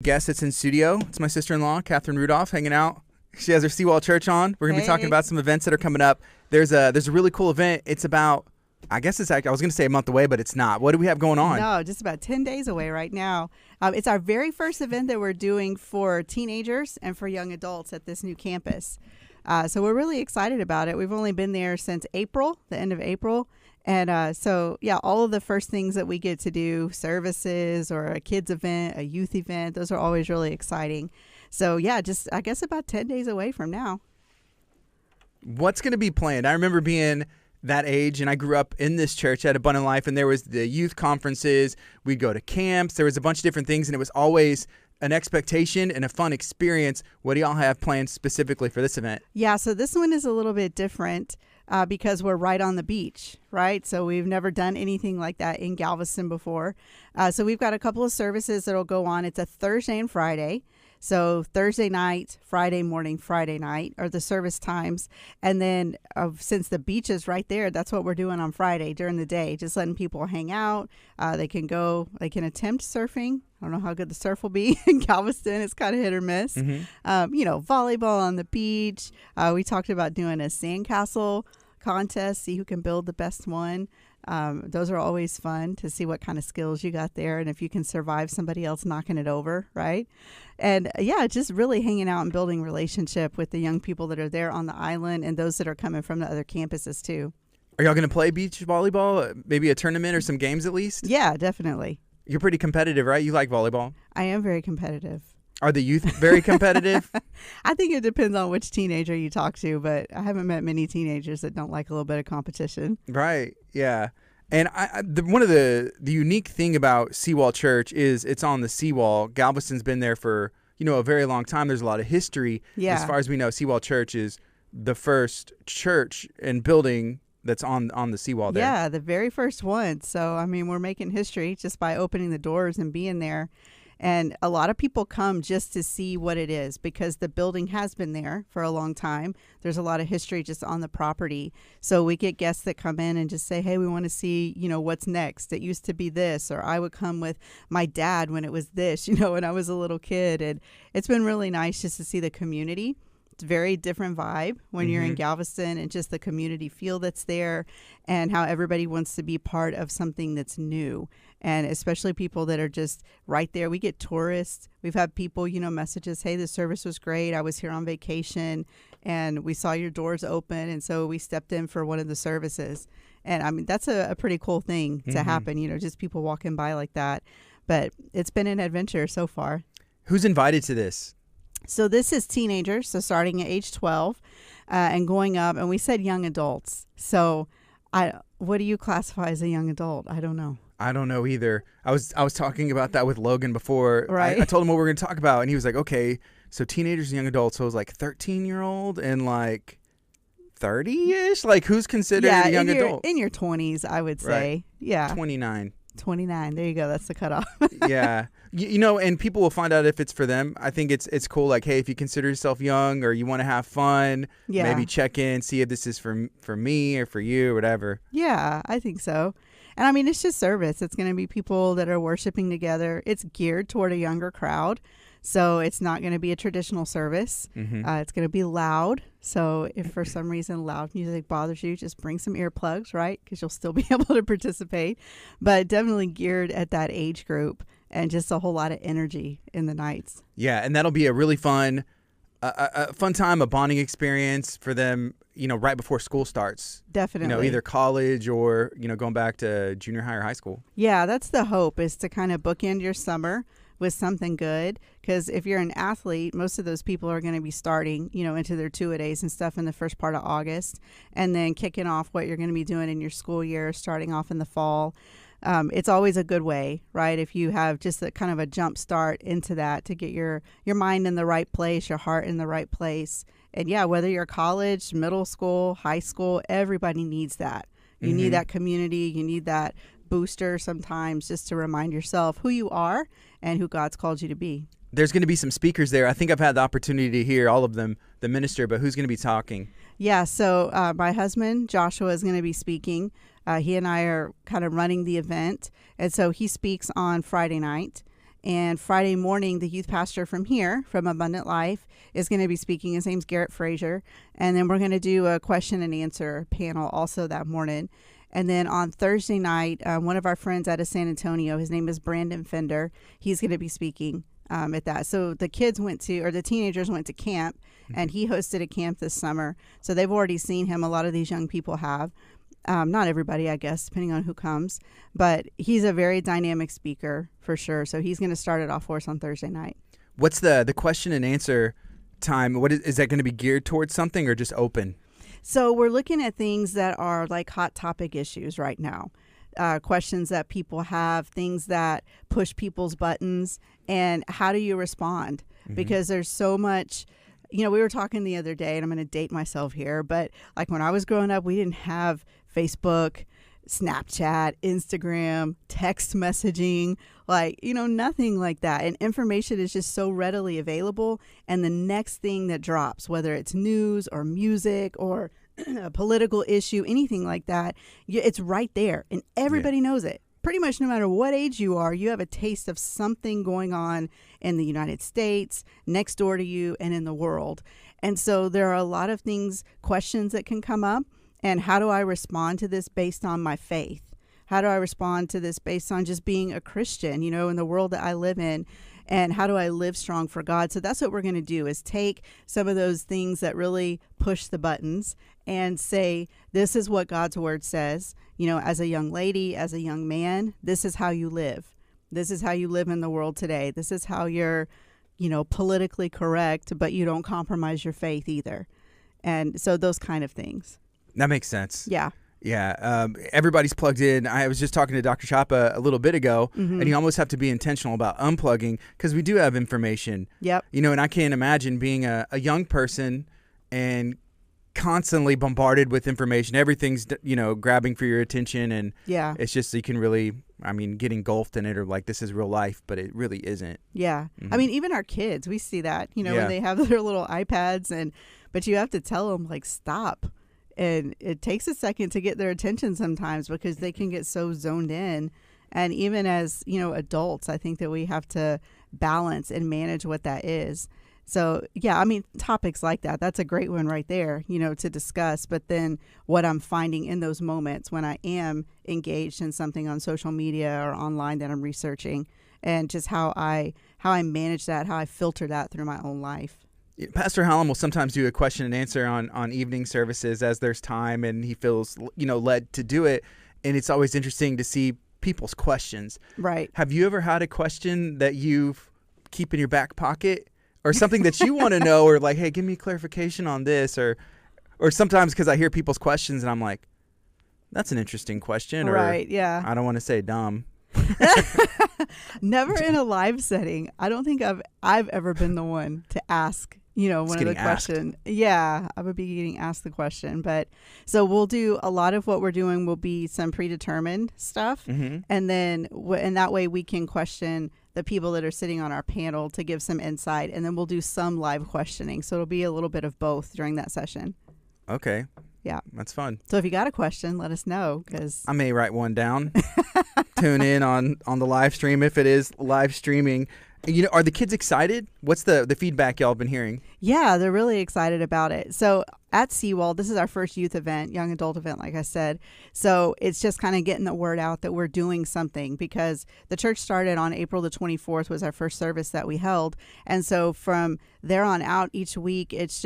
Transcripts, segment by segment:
Guest that's in studio. It's my sister-in-law, Catherine Rudolph, hanging out. She has her Seawall Church on. We're going to be talking about some events that are coming up. There's a really cool event. It's about, I guess it's actually, I was going to say a month away, but it's not. What do we have going on? No, just about 10 days away right now. It's our very first event that we're doing for teenagers and for young adults at this new campus. So we're really excited about it. We've only been there since April, the end of April. And all of the first things that we get to do, services or a kids event, a youth event, those are always really exciting. So, just I guess about 10 days away from now. What's going to be planned? I remember being that age, and I grew up in this church at Abundant Life, and there was the youth conferences. We'd go to camps. There was a bunch of different things, and it was always an expectation and a fun experience. What do y'all have planned specifically for this event? Yeah, so this one is a little bit different. Because we're right on the beach, right? So we've never done anything like that in Galveston before. So we've got a couple of services that'll go on. It's a Thursday and Friday. So Thursday night, Friday morning, Friday night are the service times. And then since the beach is right there, that's what we're doing on Friday during the day, just letting people hang out. They can attempt surfing. I don't know how good the surf will be in Galveston. It's kind of hit or miss. Volleyball on the beach. We talked about doing a sandcastle contest, see who can build the best one. Those are always fun to see what kind of skills you got there and if you can survive somebody else knocking it over, right? And just really hanging out and building relationship with the young people that are there on the island and those that are coming from the other campuses too. Are y'all going to play beach volleyball? Maybe a tournament or some games at least? Yeah, definitely. You're pretty competitive, right? You like volleyball? I am very competitive. Are the youth very competitive? I think it depends on which teenager you talk to, but I haven't met many teenagers that don't like a little bit of competition. Right, yeah. And one of the unique thing about Seawall Church is it's on the seawall. Galveston's been there for, a very long time. There's a lot of history. Yeah. As far as we know, Seawall Church is the first church and building that's on the seawall there. Yeah, the very first one. So, we're making history just by opening the doors and being there. And a lot of people come just to see what it is because the building has been there for a long time. There's a lot of history just on the property. So we get guests that come in and just say, hey, we want to see, what's next. It used to be this, or I would come with my dad when it was this, when I was a little kid. And it's been really nice just to see the community. It's a very different vibe when you're in Galveston and just the community feel that's there and how everybody wants to be part of something that's new. And especially people that are just right there. We get tourists. We've had people, messages, hey, the service was great. I was here on vacation and we saw your doors open. And so we stepped in for one of the services. And that's a pretty cool thing to happen, just people walking by like that. But it's been an adventure so far. Who's invited to this? So this is teenagers, so starting at age 12 and going up. And we said young adults. So what do you classify as a young adult? I don't know. I don't know either. I was talking about that with Logan before. Right. I told him what we were going to talk about, and he was like, okay, so teenagers and young adults. So it was like 13-year-old and like 30-ish? Like who's considered a young adult? In your 20s, I would say. Right. Yeah. 29. There you go. That's the cutoff. Yeah. And people will find out if it's for them. I think it's cool. Like, hey, if you consider yourself young or you want to have fun, maybe check in, see if this is for me or for you or whatever. Yeah, I think so. And it's just service. It's going to be people that are worshiping together. It's geared toward a younger crowd. So it's not going to be a traditional service. It's going to be loud. So if for some reason loud music bothers you, just bring some earplugs, right? Because you'll still be able to participate. But definitely geared at that age group and just a whole lot of energy in the nights. Yeah, and that'll be a really fun time, a bonding experience for them, right before school starts. Definitely. Either college or, going back to junior high or high school. Yeah, that's the hope, is to kind of bookend your summer with something good. Because if you're an athlete, most of those people are going to be starting, into their two-a-days and stuff in the first part of August, and then kicking off what you're going to be doing in your school year, starting off in the fall. It's always a good way, right? If you have just a kind of a jump start into that to get your mind in the right place, your heart in the right place. And whether you're college, middle school, high school, everybody needs that. You need that community. You need that booster sometimes just to remind yourself who you are and who God's called you to be. There's going to be some speakers there. I think I've had the opportunity to hear all of them, the minister, but who's going to be talking? Yeah, so my husband, Joshua, is going to be speaking. He and I are kind of running the event. And so he speaks on Friday night. And Friday morning, the youth pastor from here, from Abundant Life, is going to be speaking. His name's Garrett Frazier. And then we're going to do a question and answer panel also that morning. And then on Thursday night, one of our friends out of San Antonio, his name is Brandon Fender, he's going to be speaking at that. So the teenagers went to camp, and he hosted a camp this summer. So they've already seen him. A lot of these young people have. Not everybody, I guess, depending on who comes. But he's a very dynamic speaker for sure. So he's going to start it off for us on Thursday night. What's the question and answer time? What is that going to be geared towards something or just open? So we're looking at things that are like hot topic issues right now. Questions that people have, things that push people's buttons, and how do you respond? Because there's so much. We were talking the other day, and I'm going to date myself here, but like when I was growing up, we didn't have Facebook, Snapchat, Instagram, text messaging, nothing like that. And information is just so readily available. And the next thing that drops, whether it's news or music or a political issue, anything like that, it's right there. And everybody knows it. Pretty much no matter what age you are, you have a taste of something going on in the United States, next door to you, and in the world. And so there are a lot of questions that can come up. And how do I respond to this based on my faith? How do I respond to this based on just being a Christian, in the world that I live in? And how do I live strong for God? So that's what we're going to do, is take some of those things that really push the buttons and say, this is what God's word says. As a young lady, as a young man, this is how you live. This is how you live in the world today. This is how you're, politically correct, but you don't compromise your faith either. And so those kind of things. That makes sense. Yeah. Yeah. Everybody's plugged in. I was just talking to Dr. Chapa a little bit ago, and you almost have to be intentional about unplugging because we do have information. Yep. And I can't imagine being a young person and constantly bombarded with information. Everything's, grabbing for your attention, and it's just you can really, get engulfed in it, or like this is real life, but it really isn't. Yeah. Even our kids, we see that, when they have their little iPads, but you have to tell them, stop. And it takes a second to get their attention sometimes because they can get so zoned in. And even as, adults, I think that we have to balance and manage what that is. So, topics like that, that's a great one right there, to discuss. But then what I'm finding in those moments when I am engaged in something on social media or online that I'm researching, and just how I manage that, how I filter that through my own life. Pastor Hallam will sometimes do a question and answer on evening services as there's time and he feels, led to do it. And it's always interesting to see people's questions. Right. Have you ever had a question that you keep in your back pocket or something that you want to know, or like, hey, give me clarification on this, or sometimes because I hear people's questions and I'm like, that's an interesting question. Right. Yeah. I don't want to say dumb. Never in a live setting. I don't think I've ever been the one to ask, one of the questions. Yeah, I would be getting asked the question. But so we'll do a lot of what we're doing will be some predetermined stuff. And then and that way we can question the people that are sitting on our panel to give some insight. And then we'll do some live questioning. So it'll be a little bit of both during that session. Okay. Yeah. That's fun. So if you got a question, let us know, because I may write one down. Tune in on the live stream if it is live streaming. Are the kids excited? What's the feedback y'all have been hearing? Yeah, they're really excited about it. So at Seawall, this is our first youth event, young adult event, like I said. So it's just kind of getting the word out that we're doing something, because the church started on April the 24th was our first service that we held. And so from there on out each week, it's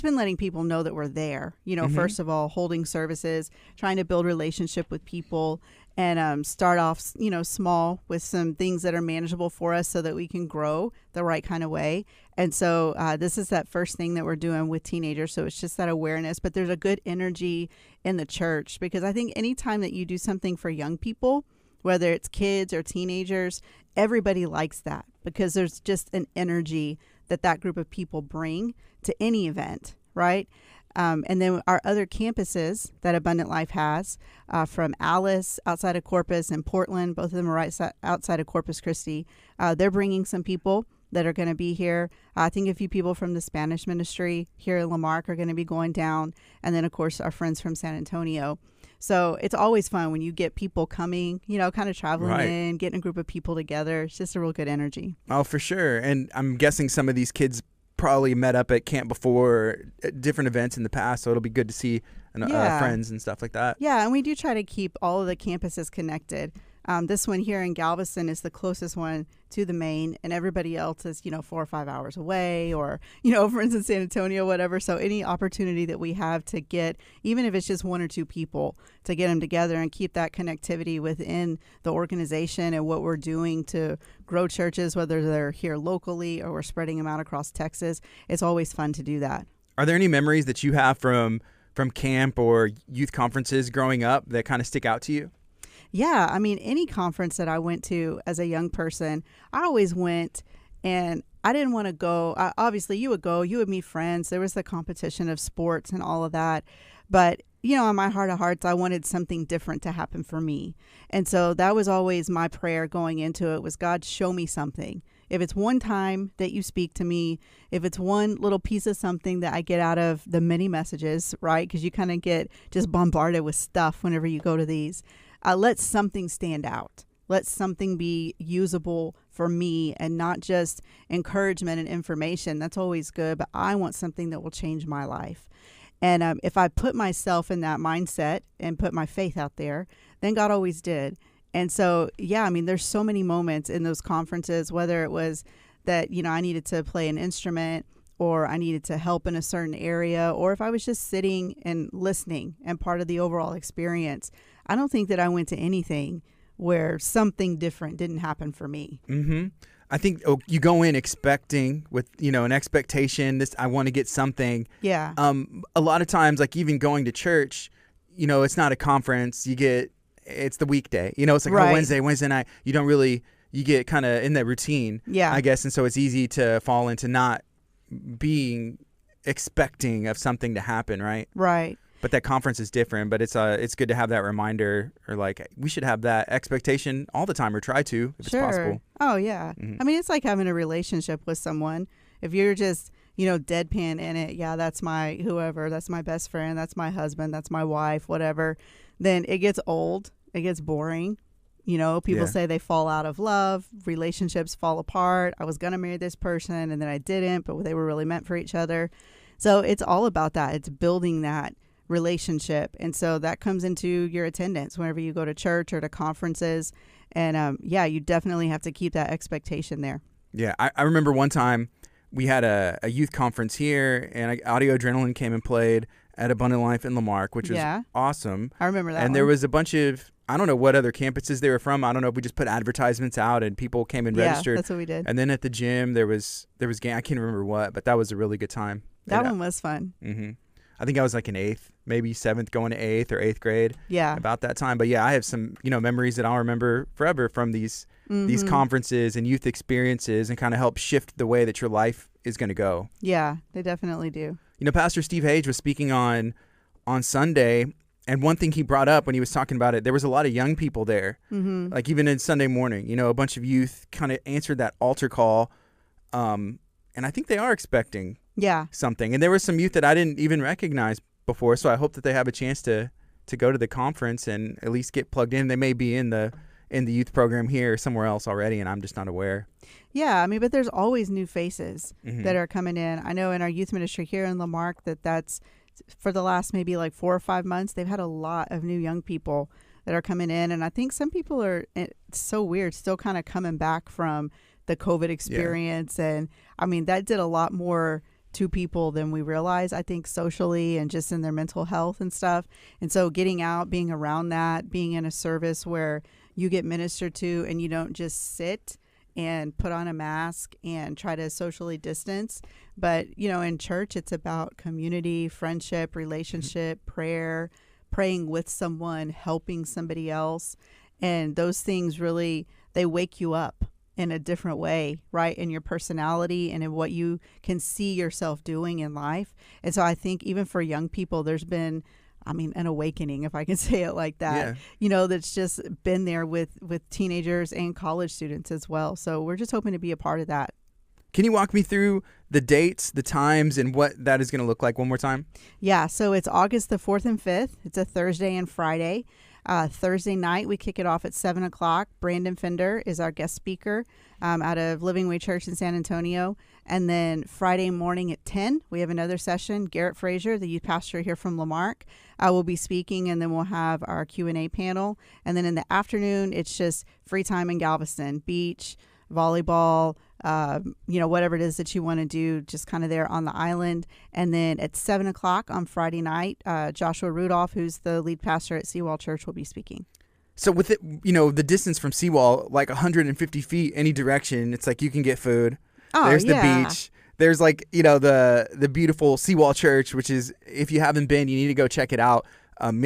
been letting people know that we're there. First of all, holding services, trying to build relationship with people, and start off, small with some things that are manageable for us so that we can grow the right kind of way. And so this is that first thing that we're doing with teenagers. So it's just that awareness. But there's a good energy in the church, because I think anytime that you do something for young people, whether it's kids or teenagers, everybody likes that, because there's just an energy that group of people bring to any event, right? And then our other campuses that Abundant Life has, from Alice outside of Corpus and Portland, both of them are right outside of Corpus Christi. They're bringing some people that are going to be here. I think a few people from the Spanish ministry here in Lamarck are going to be going down. And then, of course, our friends from San Antonio. So it's always fun when you get people coming, kind of traveling Right. in, getting a group of people together. It's just a real good energy. Oh, for sure. And I'm guessing some of these kids probably met up at camp before, or at different events in the past, so it'll be good to see friends and stuff like that. Yeah, and we do try to keep all of the campuses connected. This one here in Galveston is the closest one to the main, and everybody else is, 4 or 5 hours away, or, for instance, San Antonio, whatever. So any opportunity that we have to get, even if it's just 1 or 2 people, to get them together and keep that connectivity within the organization and what we're doing to grow churches, whether they're here locally or we're spreading them out across Texas, it's always fun to do that. Are there any memories that you have from camp or youth conferences growing up that kind of stick out to you? Yeah, I mean, any conference that I went to as a young person, I always went, and I didn't want to go. Obviously, you would go, you would meet friends. There was the competition of sports and all of that. But, in my heart of hearts, I wanted something different to happen for me. And so that was always my prayer going into it was, God, show me something. If it's one time that you speak to me, if it's one little piece of something that I get out of the many messages, right? Because you kind of get just bombarded with stuff whenever you go to these. Let something stand out. Let something be usable for me and not just encouragement and information. That's always good, but I want something that will change my life. And if I put myself in that mindset and put my faith out there, then God always did. And so, yeah, I mean, there's so many moments in those conferences, whether it was that, I needed to play an instrument, or I needed to help in a certain area, or if I was just sitting and listening and part of the overall experience. I don't think that I went to anything where something different didn't happen for me. Mm-hmm. I think you go in expecting with, an expectation, I want to get something. Yeah. A lot of times, like even going to church, it's not a conference. It's the weekday. It's like Right. Wednesday night. You get kind of in that routine, Yeah. I guess. And so it's easy to fall into not being expecting of something to happen, right? Right. But that conference is different. But it's good to have that reminder, or like we should have that expectation all the time, or try to if it's possible. Oh, yeah. Mhm. I mean, it's like having a relationship with someone. If you're just, deadpan in it, yeah, that's my whoever, that's my best friend, that's my husband, that's my wife, whatever, then it gets old. It gets boring. People say they fall out of love, relationships fall apart. I was going to marry this person and then I didn't, but they were really meant for each other. So it's all about that. It's building that relationship. And so that comes into your attendance whenever you go to church or to conferences. And you definitely have to keep that expectation there. Yeah, I remember one time we had a youth conference here, and Audio Adrenaline came and played at Abundant Life in Lamarck, which was awesome. I remember that. And there was a bunch of, I don't know what other campuses they were from. I don't know if we just put advertisements out and people came and registered. Yeah, that's what we did. And then at the gym there was game. I can't remember what, but that was a really good time. That one was fun. Mm-hmm. I think I was like in 8th, maybe 7th, going to 8th or 8th grade. Yeah. About that time. But yeah, I have some memories that I'll remember forever from these conferences and youth experiences, and kind of help shift the way that your life is going to go. Yeah, they definitely do. Pastor Steve Hage was speaking on Sunday, and one thing he brought up when he was talking about it, there was a lot of young people there. Mm-hmm. Like even in Sunday morning, a bunch of youth kind of answered that altar call, and I think they are expecting something. And there was some youth that I didn't even recognize before, so I hope that they have a chance to go to the conference and at least get plugged in. They may be in the youth program here or somewhere else already, and I'm just not aware. Yeah, I mean, but there's always new faces that are coming in. I know in our youth ministry here in Lamarck that's for the last maybe like 4 or 5 months, they've had a lot of new young people that are coming in. And I think some people it's so weird, still kind of coming back from the COVID experience. Yeah. And I mean, that did a lot more to people than we realize, I think, socially and just in their mental health and stuff. And so getting out, being around that, being in a service where you get ministered to and you don't just sit and put on a mask and try to socially distance. But, in church, it's about community, friendship, relationship, prayer, praying with someone, helping somebody else. And those things really, they wake you up in a different way, right? In your personality and in what you can see yourself doing in life. And so I think even for young people, there's been, an awakening, if I can say it like that, that's just been there with teenagers and college students as well. So we're just hoping to be a part of that. Can you walk me through the dates, the times, and what that is going to look like one more time? Yeah, so it's August the 4th and 5th. It's a Thursday and Friday. Thursday night, we kick it off at 7 o'clock. Brandon Fender is our guest speaker out of Living Way Church in San Antonio. And then Friday morning at 10, we have another session. Garrett Frazier, the youth pastor here from Lamarck, will be speaking, and then we'll have our Q&A panel. And then in the afternoon, it's just free time in Galveston, beach, volleyball, whatever it is that you want to do, just kind of there on the island. And then at 7 o'clock on Friday night, Joshua Rudolph, who's the lead pastor at Seawall Church, will be speaking. So with it, the distance from Seawall, like 150 feet any direction, it's like you can get food. Oh, There's yeah. the beach. There's the beautiful Seawall Church, which is, if you haven't been, you need to go check it out.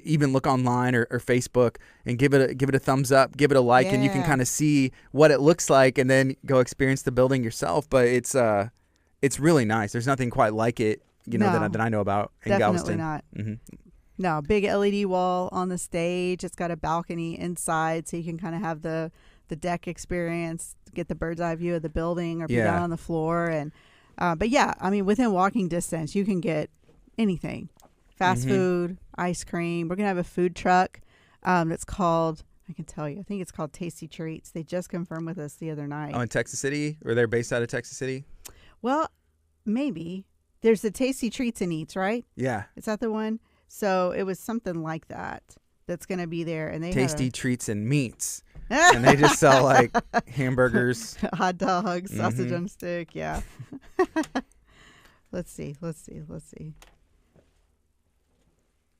Even look online or Facebook and give it a thumbs up, give it a like, and you can kind of see what it looks like, and then go experience the building yourself. But it's really nice. There's nothing quite like it, that I know about in Galveston. Definitely not. Mm-hmm. No, big LED wall on the stage. It's got a balcony inside, so you can kind of have the deck experience, get the bird's eye view of the building, or be down on the floor. And but yeah, I mean, within walking distance, you can get anything. Fast food, ice cream. We're going to have a food truck that's called, I can tell you, I think it's called Tasty Treats. They just confirmed with us the other night. Oh, in Texas City? Or they're based out of Texas City? Well, maybe. There's the Tasty Treats and Eats, right? Yeah. Is that the one? So it was something like that that's going to be there. And they Tasty Treats and Meats. And they just sell like hamburgers. Hot dogs, sausage on a stick. Yeah. Let's see.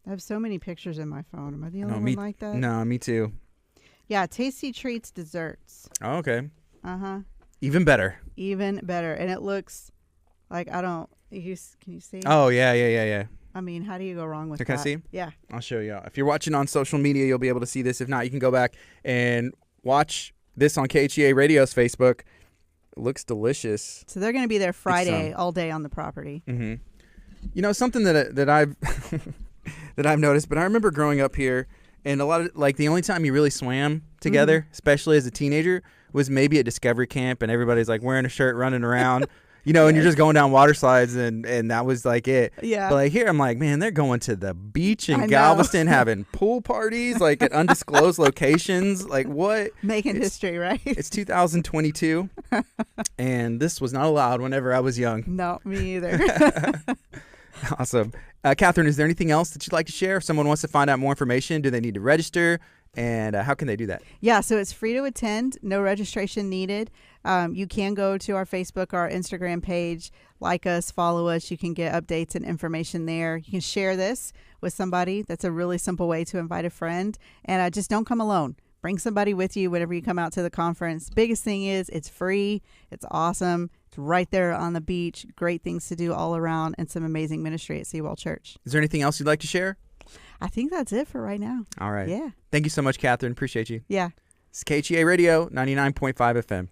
I have so many pictures in my phone. Am I the only one like that? No, me too. Yeah, Tasty Treats Desserts. Oh, okay. Uh-huh. Even better. Even better. And it looks like, can you see? Oh, yeah. I mean, how do you go wrong with that? Can I see? Yeah. I'll show you. If you're watching on social media, you'll be able to see this. If not, you can go back and watch this on KHEA Radio's Facebook. It looks delicious. So they're going to be there Friday all day on the property. Mm-hmm. Something that I've that I've noticed, but I remember growing up here, and a lot of, the only time you really swam together, especially as a teenager, was maybe at Discovery Camp, and everybody's wearing a shirt, running around, and you're just going down water slides, and that was it. Yeah. But here, I'm like, man, they're going to the beach in Galveston, having pool parties, at undisclosed locations. What? Making history, right? It's 2022, and this was not allowed whenever I was young. No, me either. Awesome. Catherine, is there anything else that you'd like to share? If someone wants to find out more information, do they need to register? And how can they do that? Yeah, so it's free to attend. No registration needed. You can go to our Facebook, our Instagram page, like us, follow us. You can get updates and information there. You can share this with somebody. That's a really simple way to invite a friend. And just don't come alone. Bring somebody with you whenever you come out to the conference. Biggest thing is it's free. It's awesome. It's right there on the beach. Great things to do all around, and some amazing ministry at Seawall Church. Is there anything else you'd like to share? I think that's it for right now. All right. Yeah. Thank you so much, Catherine. Appreciate you. Yeah. It's KHEA Radio, 99.5 FM.